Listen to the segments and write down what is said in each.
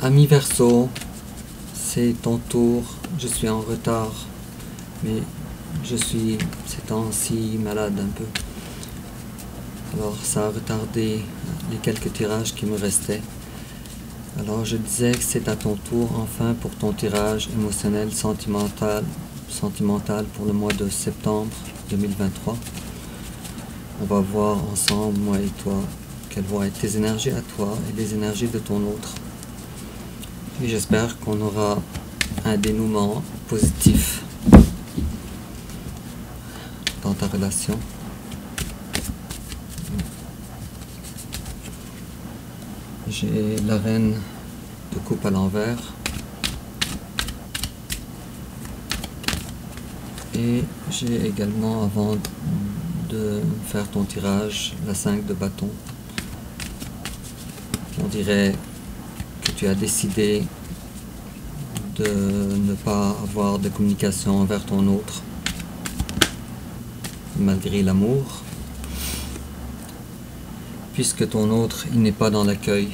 Ami Verseau, c'est ton tour. Je suis en retard, mais je suis ces temps-ci malade un peu. Alors ça a retardé les quelques tirages qui me restaient. Alors je disais que c'est à ton tour enfin pour ton tirage émotionnel sentimental pour le mois de septembre 2023. On va voir ensemble, moi et toi, quelles vont être tes énergies à toi et les énergies de ton autre. Et j'espère qu'on aura un dénouement positif dans ta relation. J'ai la reine de coupe à l'envers. Et j'ai également, avant de faire ton tirage, la 5 de bâton. On dirait que tu as décidé de ne pas avoir de communication envers ton autre, malgré l'amour, puisque ton autre, il n'est pas dans l'accueil,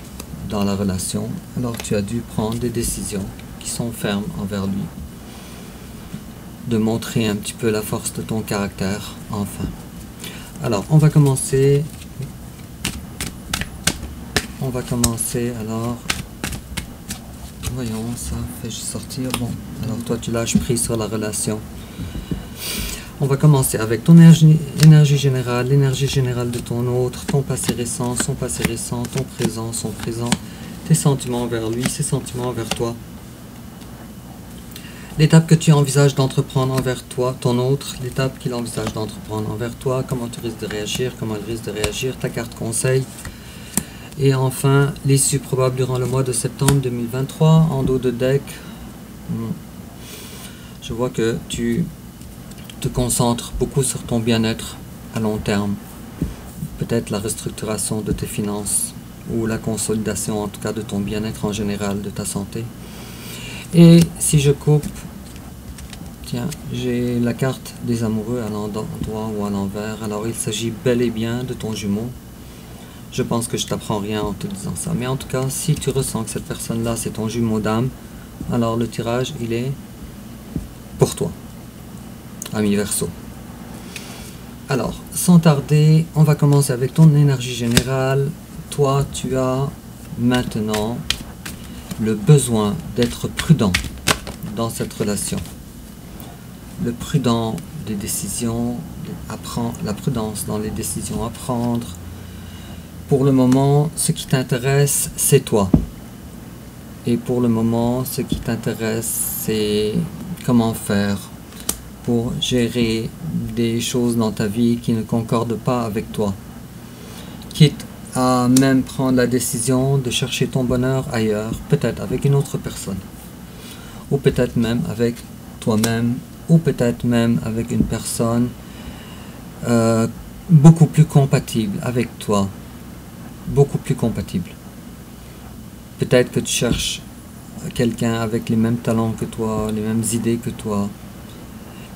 dans la relation, alors tu as dû prendre des décisions qui sont fermes envers lui, de montrer un petit peu la force de ton caractère, enfin. Alors, on va commencer alors, voyons, ça fait juste sortir, bon, alors toi tu lâches prise sur la relation. On va commencer avec ton énergie générale, l'énergie générale de ton autre, ton passé récent, son passé récent, ton présent, son présent, tes sentiments envers lui, ses sentiments envers toi. L'étape que tu envisages d'entreprendre envers toi, ton autre, l'étape qu'il envisage d'entreprendre envers toi, comment tu risques de réagir, comment il risque de réagir, ta carte conseil. Et enfin, l'issue probable durant le mois de septembre 2023, en dos de deck. Je vois que tu te concentres beaucoup sur ton bien-être à long terme. Peut-être la restructuration de tes finances ou la consolidation en tout cas de ton bien-être en général, de ta santé. Et si je coupe, tiens, j'ai la carte des amoureux à l'endroit ou à l'envers. Alors il s'agit bel et bien de ton jumeau. Je pense que je t'apprends rien en te disant ça. Mais en tout cas, si tu ressens que cette personne-là, c'est ton jumeau d'âme, alors le tirage, il est pour toi, ami Verseau. Alors, sans tarder, on va commencer avec ton énergie générale. Toi, tu as maintenant le besoin d'être prudent dans cette relation. Le prudent des décisions, la prudence dans les décisions à prendre. Pour le moment, ce qui t'intéresse, c'est toi. Et pour le moment, ce qui t'intéresse, c'est comment faire pour gérer des choses dans ta vie qui ne concordent pas avec toi. Quitte à même prendre la décision de chercher ton bonheur ailleurs, peut-être avec une autre personne. Ou peut-être même avec toi-même, ou peut-être même avec une personne beaucoup plus compatible avec toi. Beaucoup plus compatible. Peut-être que tu cherches quelqu'un avec les mêmes talents que toi, les mêmes idées que toi.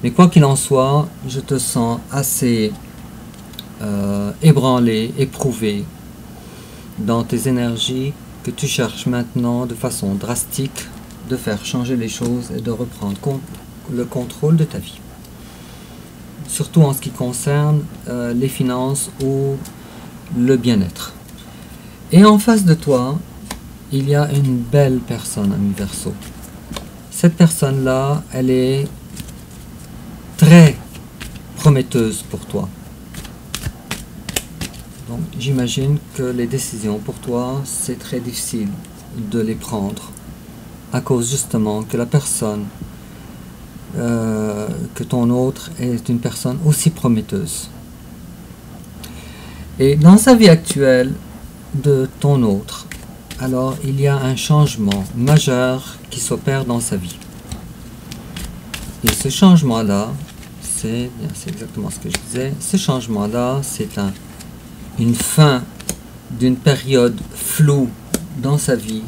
Mais quoi qu'il en soit, je te sens assez ébranlé, éprouvé dans tes énergies que tu cherches maintenant de façon drastique de faire changer les choses et de reprendre le contrôle de ta vie. Surtout en ce qui concerne les finances ou le bien-être. Et en face de toi, il y a une belle personne, ami Verseau. Cette personne-là, elle est très prometteuse pour toi. Donc, j'imagine que les décisions pour toi, c'est très difficile de les prendre à cause justement que la personne, que ton autre est une personne aussi prometteuse. Et dans sa vie actuelle, de ton autre, alors il y a un changement majeur qui s'opère dans sa vie. Et ce changement-là, c'est exactement ce que je disais, ce changement-là, c'est une fin d'une période floue dans sa vie,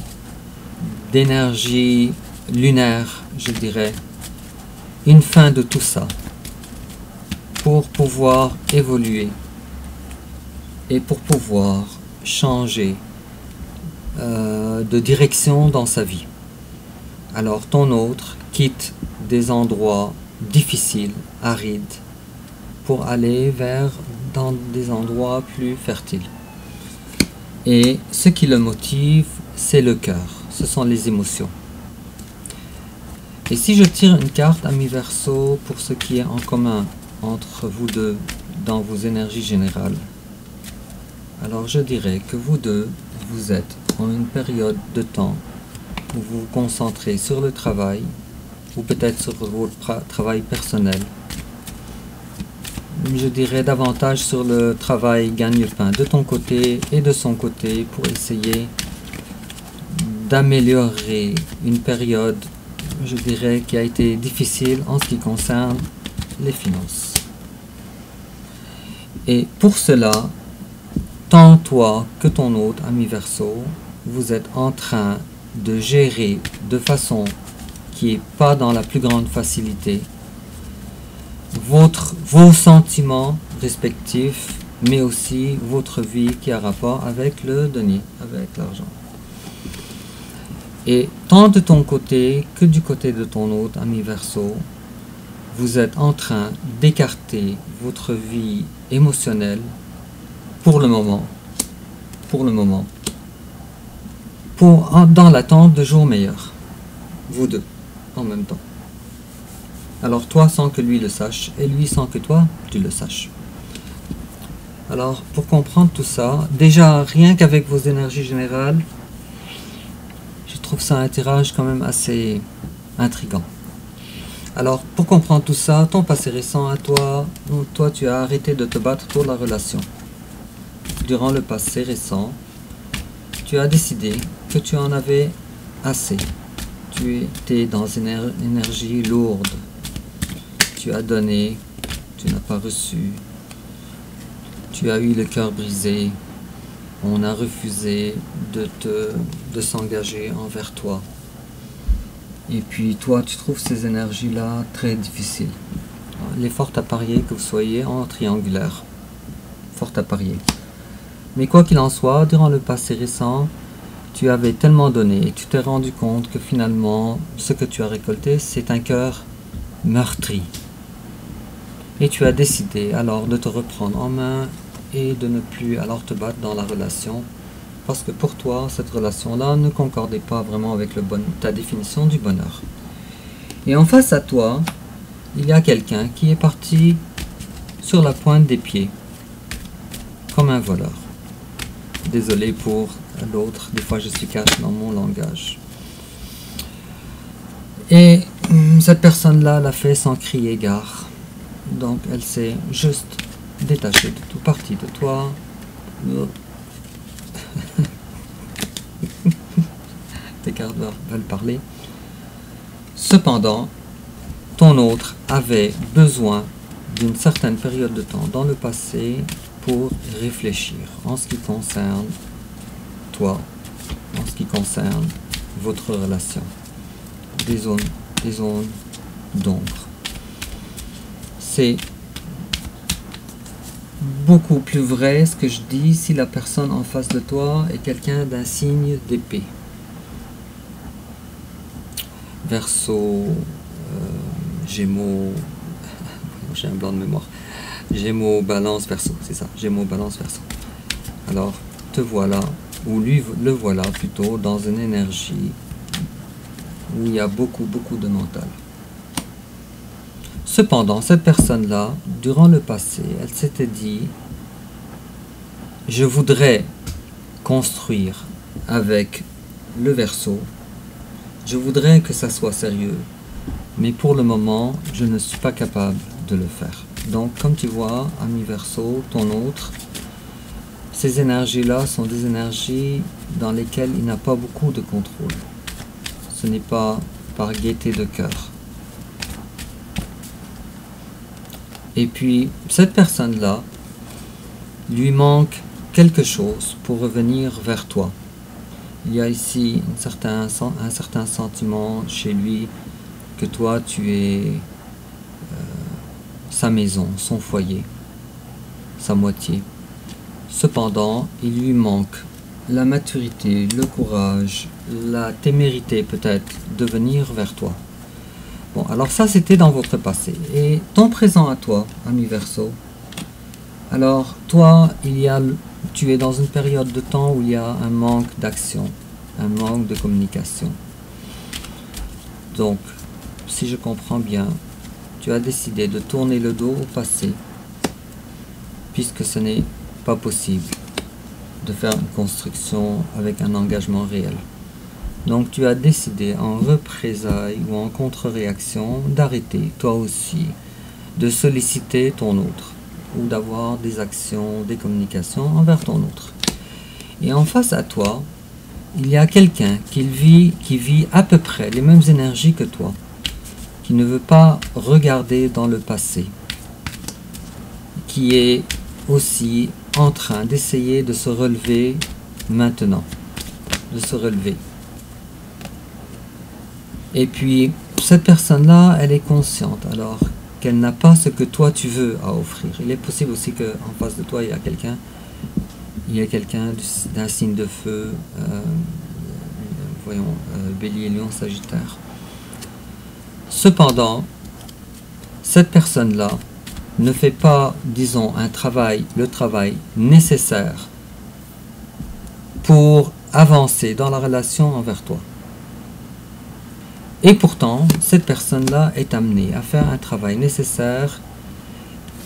d'énergie lunaire, je dirais, une fin de tout ça, pour pouvoir évoluer et pour pouvoir changer de direction dans sa vie. Alors ton autre quitte des endroits difficiles, arides, pour aller dans des endroits plus fertiles. Et ce qui le motive, c'est le cœur, ce sont les émotions. Et si je tire une carte ami Verseau pour ce qui est en commun entre vous deux dans vos énergies générales, alors je dirais que vous deux, vous êtes en une période de temps où vous vous concentrez sur le travail ou peut-être sur votre travail personnel. Je dirais davantage sur le travail gagne-pain de ton côté et de son côté pour essayer d'améliorer une période, je dirais, qui a été difficile en ce qui concerne les finances. Et pour cela, tant toi que ton autre ami Verseau, vous êtes en train de gérer de façon qui n'est pas dans la plus grande facilité vos sentiments respectifs, mais aussi votre vie qui a rapport avec le denier, avec l'argent. Et tant de ton côté que du côté de ton autre ami Verseau, vous êtes en train d'écarter votre vie émotionnelle pour le moment, dans l'attente de jours meilleurs, vous deux, en même temps. Alors toi sans que lui le sache, et lui sans que toi, tu le saches. Alors pour comprendre tout ça, déjà rien qu'avec vos énergies générales, je trouve ça un tirage quand même assez intriguant. Alors pour comprendre tout ça, ton passé récent à toi, tu as arrêté de te battre pour la relation. Durant le passé récent, tu as décidé que tu en avais assez. Tu étais dans une énergie lourde. Tu as donné, tu n'as pas reçu. Tu as eu le cœur brisé. On a refusé de s'engager envers toi. Et puis toi, tu trouves ces énergies-là très difficiles. Il est fort à parier que vous soyez en triangulaire. Fort à parier. Mais quoi qu'il en soit, durant le passé récent, tu avais tellement donné et tu t'es rendu compte que finalement, ce que tu as récolté, c'est un cœur meurtri. Et tu as décidé alors de te reprendre en main et de ne plus alors te battre dans la relation. Parce que pour toi, cette relation-là ne concordait pas vraiment avec ta définition du bonheur. Et en face à toi, il y a quelqu'un qui est parti sur la pointe des pieds, comme un voleur. Désolé pour l'autre, des fois je suis cash dans mon langage. Et cette personne-là l'a fait sans crier gare. Donc elle s'est juste détachée de tout, partie de toi. Tes cartes veulent parler. Cependant, ton autre avait besoin d'une certaine période de temps dans le passé pour réfléchir en ce qui concerne toi, en ce qui concerne votre relation. Des zones d'ombre. C'est beaucoup plus vrai ce que je dis si la personne en face de toi est quelqu'un d'un signe d'épée. Verseau, Gémeaux, j'ai un blanc de mémoire. Gémeaux, Balance, Verseau, c'est ça. Gémeaux, Balance, Verseau. Alors, te voilà, ou lui le voilà plutôt, dans une énergie où il y a beaucoup de mental. Cependant, cette personne-là, durant le passé, elle s'était dit « Je voudrais construire avec le Verseau, je voudrais que ça soit sérieux, mais pour le moment, je ne suis pas capable de le faire. » Donc, comme tu vois, ami Verseau, ton autre, ces énergies-là sont des énergies dans lesquelles il n'a pas beaucoup de contrôle. Ce n'est pas par gaieté de cœur. Et puis, cette personne-là, lui manque quelque chose pour revenir vers toi. Il y a ici un certain sentiment chez lui que toi, tu es sa maison, son foyer, sa moitié. Cependant, il lui manque la maturité, le courage, la témérité peut-être de venir vers toi. Bon, alors ça c'était dans votre passé. Et ton présent à toi, ami Verseau, alors toi, tu es dans une période de temps où il y a un manque d'action, un manque de communication. Donc, si je comprends bien, tu as décidé de tourner le dos au passé, puisque ce n'est pas possible de faire une construction avec un engagement réel. Donc tu as décidé en représailles ou en contre-réaction d'arrêter toi aussi de solliciter ton autre ou d'avoir des actions, des communications envers ton autre. Et en face à toi, il y a quelqu'un qui vit à peu près les mêmes énergies que toi, qui ne veut pas regarder dans le passé, qui est aussi en train d'essayer de se relever maintenant, de se relever. Et puis, cette personne-là, elle est consciente, alors qu'elle n'a pas ce que toi tu veux à offrir. Il est possible aussi qu'en face de toi, il y a quelqu'un d'un signe de feu, voyons, Bélier, Lion, Sagittaire. Cependant, cette personne-là ne fait pas, disons, le travail nécessaire pour avancer dans la relation envers toi. Et pourtant, cette personne-là est amenée à faire un travail nécessaire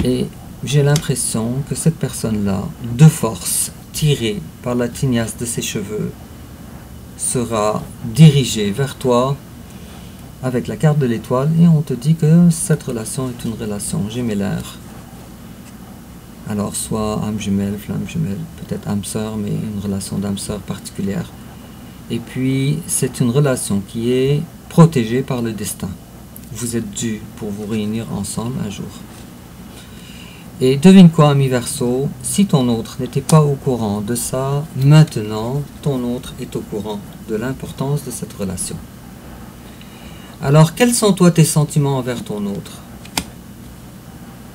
et j'ai l'impression que cette personne-là, de force, tirée par la tignasse de ses cheveux, sera dirigée vers toi avec la carte de l'étoile et on te dit que cette relation est une relation gémellaire. Alors soit âme jumelle, flamme jumelle, peut-être âme sœur, mais une relation d'âme sœur particulière. Et puis c'est une relation qui est protégée par le destin. Vous êtes dû pour vous réunir ensemble un jour. Et devine quoi, ami Verseau, si ton autre n'était pas au courant de ça, maintenant ton autre est au courant de l'importance de cette relation. Alors, quels sont toi tes sentiments envers ton autre?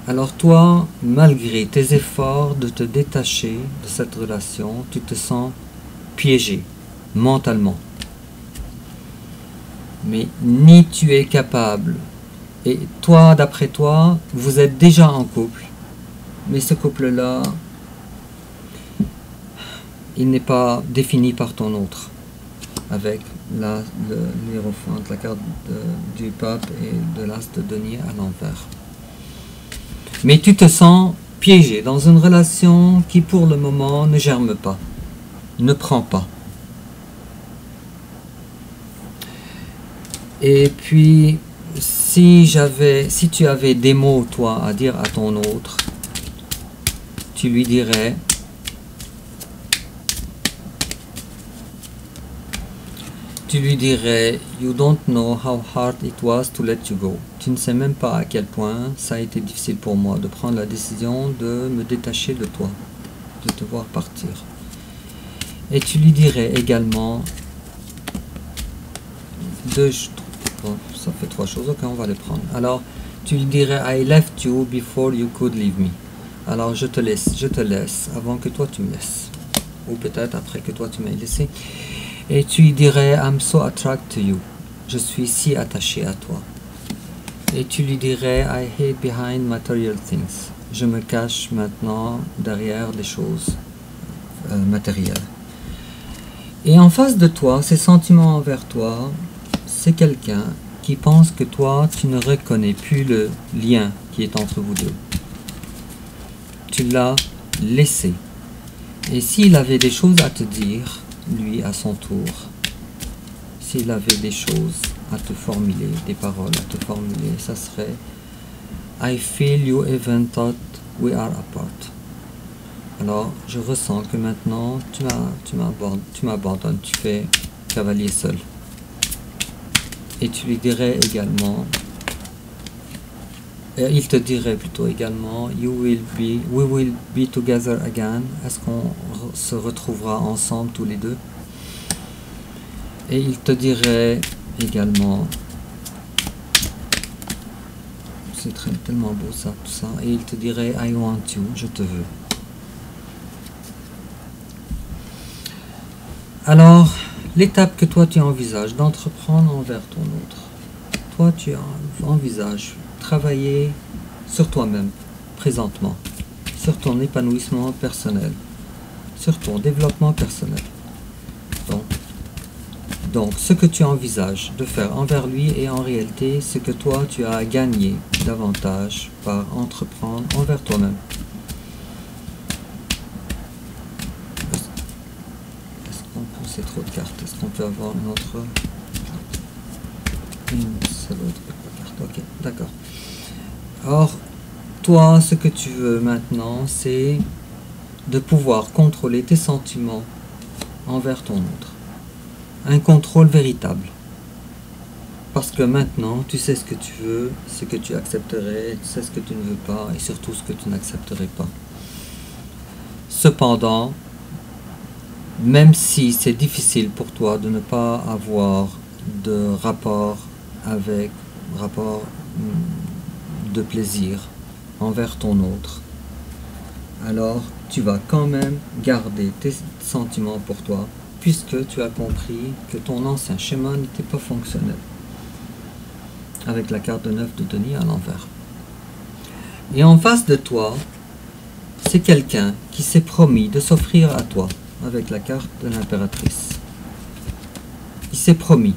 Alors toi, malgré tes efforts de te détacher de cette relation, tu te sens piégé, mentalement. Mais ni tu es capable, et toi, d'après toi, vous êtes déjà en couple, mais ce couple-là, il n'est pas défini par ton autre, avec l'hiérophante, la carte du pape et de l'as de denier à l'envers. Mais tu te sens piégé dans une relation qui pour le moment ne germe pas, ne prend pas. Et puis, si tu avais des mots, toi, à dire à ton autre, tu lui dirais: You don't know how hard it was to let you go. Tu ne sais même pas à quel point ça a été difficile pour moi de prendre la décision de me détacher de toi, de te voir partir. Et tu lui dirais également ça fait 3 choses, ok, on va les prendre. Alors, tu lui dirais: I left you before you could leave me. Alors, je te laisse avant que toi tu me laisses. Ou peut-être après que toi tu m'aies laissé. Et tu lui dirais: I'm so attracted to you. Je suis si attaché à toi. Et tu lui dirais: I hide behind material things. Je me cache maintenant derrière des choses matérielles. Et en face de toi, ces sentiments envers toi, c'est quelqu'un qui pense que toi, tu ne reconnais plus le lien qui est entre vous deux. Tu l'as laissé. Et s'il avait des choses à te dire, lui à son tour, s'il avait des choses à te formuler, des paroles à te formuler, ça serait: I feel you even thought we are apart. Alors, je ressens que maintenant, tu m'abandonnes, tu fais cavalier seul. Et tu lui dirais également, il te dirait plutôt également: we will be together again. Est-ce qu'on se retrouvera ensemble tous les deux? Et il te dirait également, c'est tellement beau ça, tout ça, et il te dirait: I want you, je te veux. Alors, l'étape que toi tu envisages d'entreprendre envers ton autre, toi tu envisages travailler sur toi-même présentement, sur ton épanouissement personnel, sur ton développement personnel. Donc, ce que tu envisages de faire envers lui est en réalité ce que toi tu as gagné davantage par entreprendre envers toi-même. Est-ce qu'on peut, c'est trop de cartes, est-ce qu'on peut avoir une autre carte? Une seule autre carte, ok, d'accord. Or, toi, ce que tu veux maintenant, c'est de pouvoir contrôler tes sentiments envers ton autre. Un contrôle véritable. Parce que maintenant, tu sais ce que tu veux, ce que tu accepterais, tu sais ce que tu ne veux pas, et surtout ce que tu n'accepterais pas. Cependant, même si c'est difficile pour toi de ne pas avoir de rapport de plaisir envers ton autre, alors tu vas quand même garder tes sentiments pour toi, puisque tu as compris que ton ancien schéma n'était pas fonctionnel. Avec la carte de 9 de denier à l'envers. Et en face de toi, c'est quelqu'un qui s'est promis de s'offrir à toi, avec la carte de l'impératrice. Il s'est promis.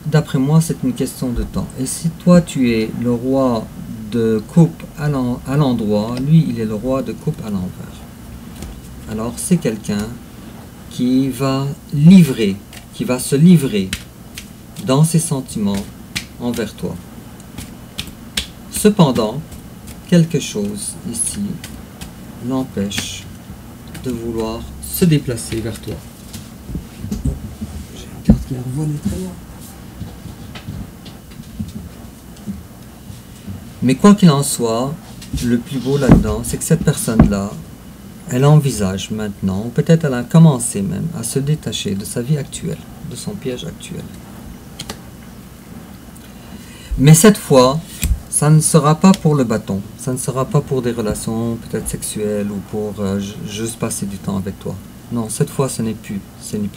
D'après moi, c'est une question de temps. Et si toi, tu es le roi de coupe à l'endroit, lui, il est le roi de coupe à l'envers. Alors, c'est quelqu'un qui va se livrer dans ses sentiments envers toi. Cependant, quelque chose ici l'empêche de vouloir se déplacer vers toi. J'ai une carte qui a revolé très loin. Mais quoi qu'il en soit, le plus beau là-dedans, c'est que cette personne-là, elle envisage maintenant, ou peut-être elle a commencé même, à se détacher de sa vie actuelle, de son piège actuel. Mais cette fois, ça ne sera pas pour le bâton, ça ne sera pas pour des relations peut-être sexuelles ou pour juste passer du temps avec toi. Non, cette fois, ce n'est plus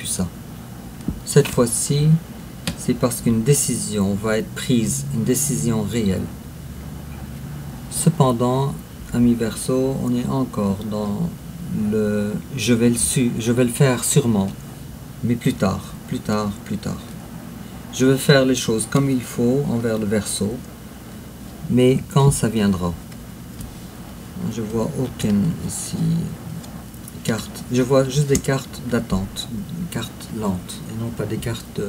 ça. Cette fois-ci, c'est parce qu'une décision va être prise, une décision réelle. Cependant, ami Verseau, on est encore dans le « je vais le faire sûrement », mais plus tard. Je vais faire les choses comme il faut envers le Verseau, mais quand ça viendra. Je vois aucune ici carte. Je vois juste des cartes d'attente, des cartes lentes, et non pas des cartes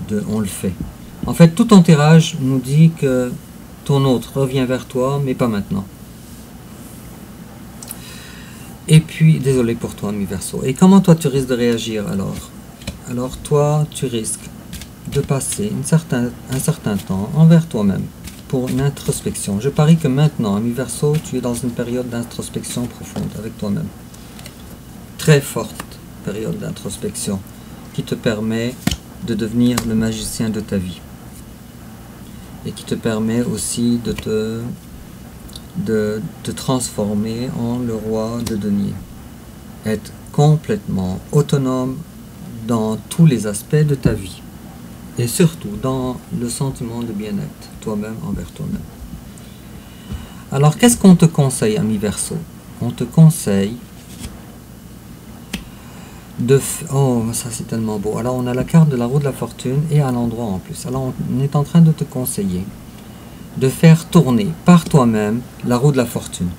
de on le fait. En fait, tout ton tirage nous dit que ton autre revient vers toi, mais pas maintenant. Et puis, désolé pour toi, mi Verseau. Et comment toi tu risques de réagir alors? Alors toi, tu risques de passer un certain temps envers toi-même pour une introspection. Je parie que maintenant, ami Verseau, tu es dans une période d'introspection profonde avec toi-même. Très forte période d'introspection qui te permet de devenir le magicien de ta vie. Et qui te permet aussi de te transformer en le roi de denier. Être complètement autonome dans tous les aspects de ta vie. Et surtout dans le sentiment de bien-être, toi-même envers toi-même. Alors, qu'est-ce qu'on te conseille, ami Verseau? On te conseille de... Oh, ça c'est tellement beau. Alors, on a la carte de la roue de la fortune et à l'endroit en plus. Alors, on est en train de te conseiller de faire tourner par toi-même la roue de la fortune.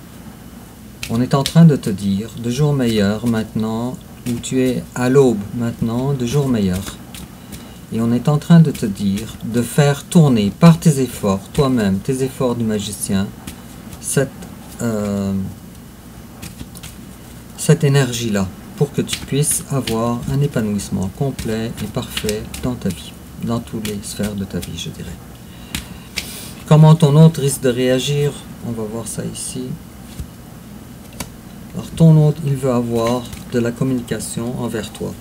On est en train de te dire de jours meilleurs maintenant, où tu es à l'aube maintenant, de jours meilleurs. Et on est en train de te dire de faire tourner par tes efforts, toi-même, tes efforts du magicien, cette énergie-là, pour que tu puisses avoir un épanouissement complet et parfait dans ta vie, dans toutes les sphères de ta vie, je dirais. Comment ton autre risque de réagir? On va voir ça ici. Alors ton autre, il veut avoir de la communication envers toi.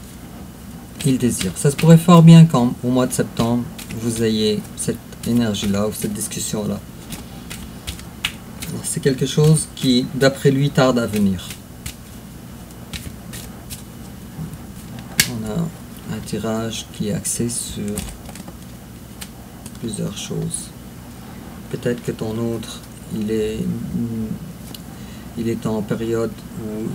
Il désire. Ça se pourrait fort bien qu'au mois de septembre, vous ayez cette énergie-là ou cette discussion-là. C'est quelque chose qui, d'après lui, tarde à venir. on a un tirage qui est axé sur plusieurs choses. Peut-être que ton autre, il est en période où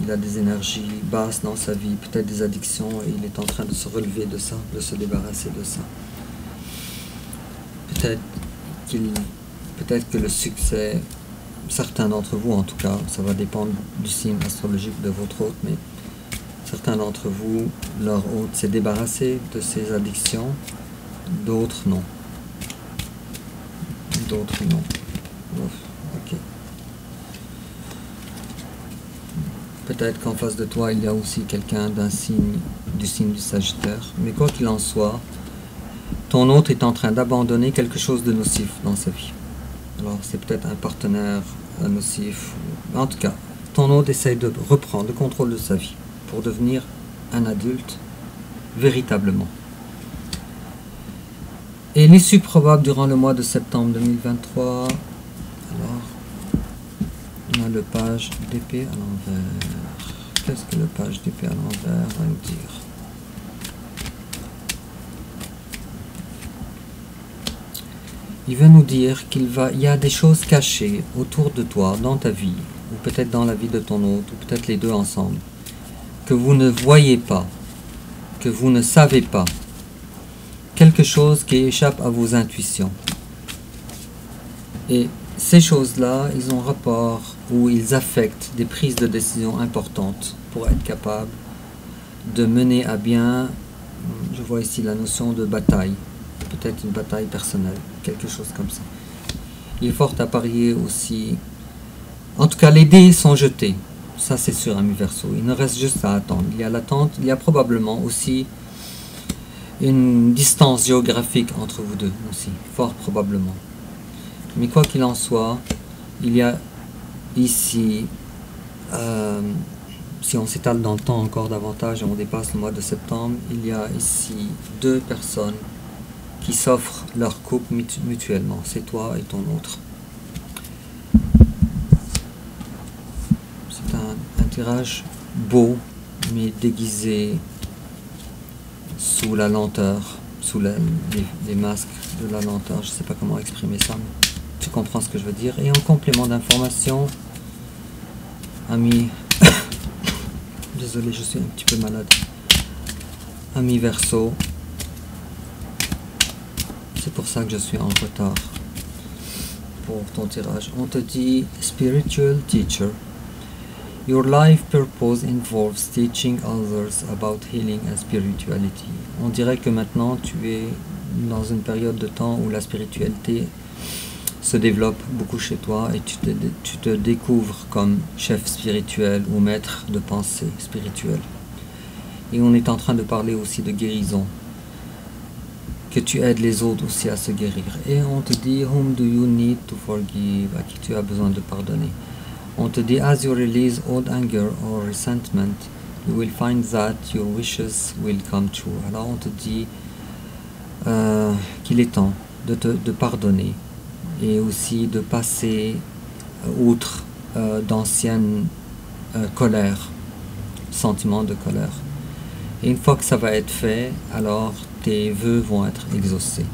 il a des énergies basses dans sa vie, peut-être des addictions, et il est en train de se relever de ça, de se débarrasser de ça. Peut-être que le succès, certains d'entre vous en tout cas, ça va dépendre du signe astrologique de votre hôte, mais certains d'entre vous, leur hôte s'est débarrassé de ses addictions, d'autres non. D'autres non. Ok. Peut-être qu'en face de toi, il y a aussi quelqu'un du signe du Sagittaire. Mais quoi qu'il en soit, ton hôte est en train d'abandonner quelque chose de nocif dans sa vie. Alors, c'est peut-être un partenaire nocif. En tout cas, ton hôte essaye de reprendre le contrôle de sa vie pour devenir un adulte véritablement. Et l'issue probable durant le mois de septembre 2023, alors, on a le page d'épée à l'envers. Qu'est-ce que le page d'épée à l'envers va nous dire? Il veut nous dire qu'il y a des choses cachées autour de toi, dans ta vie, ou peut-être dans la vie de ton hôte, ou peut-être les deux ensemble, que vous ne voyez pas, que vous ne savez pas. Quelque chose qui échappe à vos intuitions. Et ces choses-là, ils ont rapport ou ils affectent des prises de décision importantes pour être capable de mener à bien, je vois ici la notion de bataille, peut-être une bataille personnelle, quelque chose comme ça. Il est fort à parier aussi. En tout cas, les dés sont jetés, ça c'est sûr, ami Verseau. Il ne reste juste à attendre. Il y a l'attente, il y a probablement aussi une distance géographique entre vous deux aussi, fort probablement. Mais quoi qu'il en soit, il y a ici, si on s'étale dans le temps encore davantage et on dépasse le mois de septembre, il y a ici deux personnes qui s'offrent leur couple mutuellement, c'est toi et ton autre. C'est un tirage beau, mais déguisé sous la lenteur, sous les masques de la lenteur, je ne sais pas comment exprimer ça, mais tu comprends ce que je veux dire. Et en complément d'information, ami, désolé, je suis un petit peu malade, ami Verseau, c'est pour ça que je suis en retard pour ton tirage. On te dit spiritual teacher. Your life purpose involves teaching others about healing and spirituality. On dirait que maintenant tu es dans une période de temps où la spiritualité se développe beaucoup chez toi et tu te découvres comme chef spirituel ou maître de pensée spirituelle. Et on est en train de parler aussi de guérison, que tu aides les autres aussi à se guérir. Et on te dit whom do you need to forgive, à qui tu as besoin de pardonner. On te dit, as you release old anger or resentment, you will find that your wishes will come true. Alors on te dit qu'il est temps de pardonner et aussi de passer outre d'anciennes colères, sentiments de colère. Et une fois que ça va être fait, alors tes vœux vont être exaucés.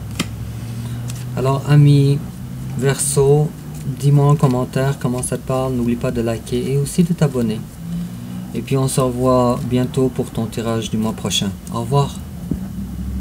Alors ami Verseau, dis-moi en commentaire comment ça te parle, n'oublie pas de liker et aussi de t'abonner. Et puis on se revoit bientôt pour ton tirage du mois prochain. Au revoir.